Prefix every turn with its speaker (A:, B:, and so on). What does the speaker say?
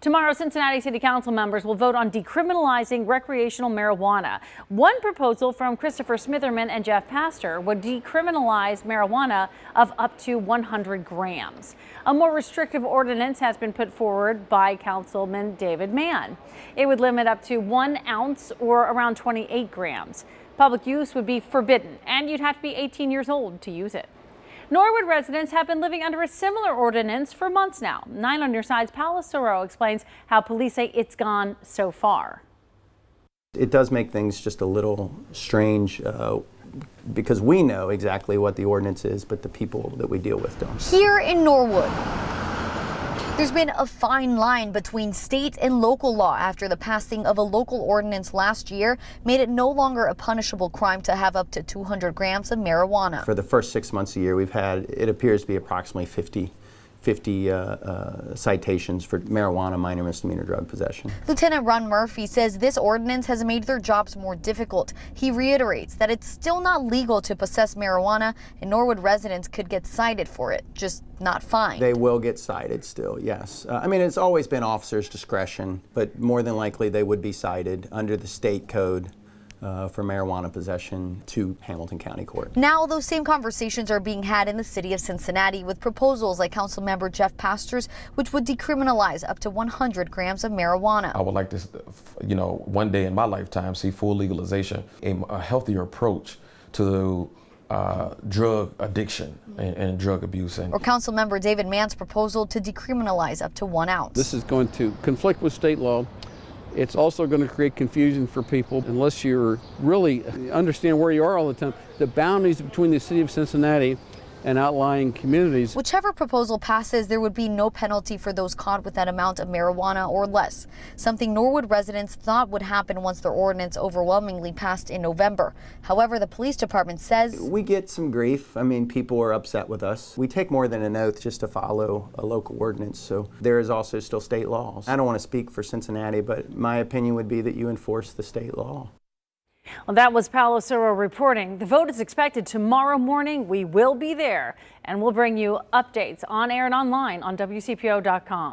A: Tomorrow, Cincinnati City Council members will vote on decriminalizing recreational marijuana. One proposal from Christopher Smitherman and Jeff Pastor would decriminalize marijuana of up to 100 grams. A more restrictive ordinance has been put forward by Councilman David Mann. It would limit up to 1 ounce or around 28 grams. Public use would be forbidden, and you'd have to be 18 years old to use it. Norwood residents have been living under a similar ordinance for months now. 9 on your side's Palacero explains how police say it's gone so far.
B: It does make things just a little strange because we know exactly what the ordinance is, but the people that we deal with don't.
C: Here in Norwood, there's been a fine line between state and local law after the passing of a local ordinance last year made it no longer a punishable crime to have up to 200 grams of marijuana.
B: For the first 6 months of the year, we've had, it appears to be approximately 50 citations for marijuana minor misdemeanor drug possession.
C: Lieutenant Ron Murphy says this ordinance has made their jobs more difficult. He reiterates that it's still not legal to possess marijuana and Norwood residents could get cited for it, just not fined.
B: They will get cited still, yes. I mean, it's always been officers' discretion, but more than likely they would be cited under the state code for marijuana possession to Hamilton County Court.
C: Now those same conversations are being had in the city of Cincinnati with proposals like Councilmember Jeff Pastor's, which would decriminalize up to 100 grams of marijuana.
D: I would like to, one day in my lifetime see full legalization, a healthier approach to drug addiction and drug abuse.
C: Or Councilmember David Mann's proposal to decriminalize up to 1 ounce.
E: This is going to conflict with state law. It's also going to create confusion for people unless you really understand where you are all the time. The boundaries between the city of Cincinnati and outlying communities.
C: Whichever proposal passes, there would be no penalty for those caught with that amount of marijuana or less, something Norwood residents thought would happen once their ordinance overwhelmingly passed in November. However, the police department says
B: we get some grief. I mean, people are upset with us. We take more than an oath just to follow a local ordinance, so there is also still state laws. I don't want to speak for Cincinnati, but my opinion would be that you enforce the state law.
A: Well, that was Palacero reporting. The vote is expected tomorrow morning. We will be there, and we'll bring you updates on air and online on WCPO.com.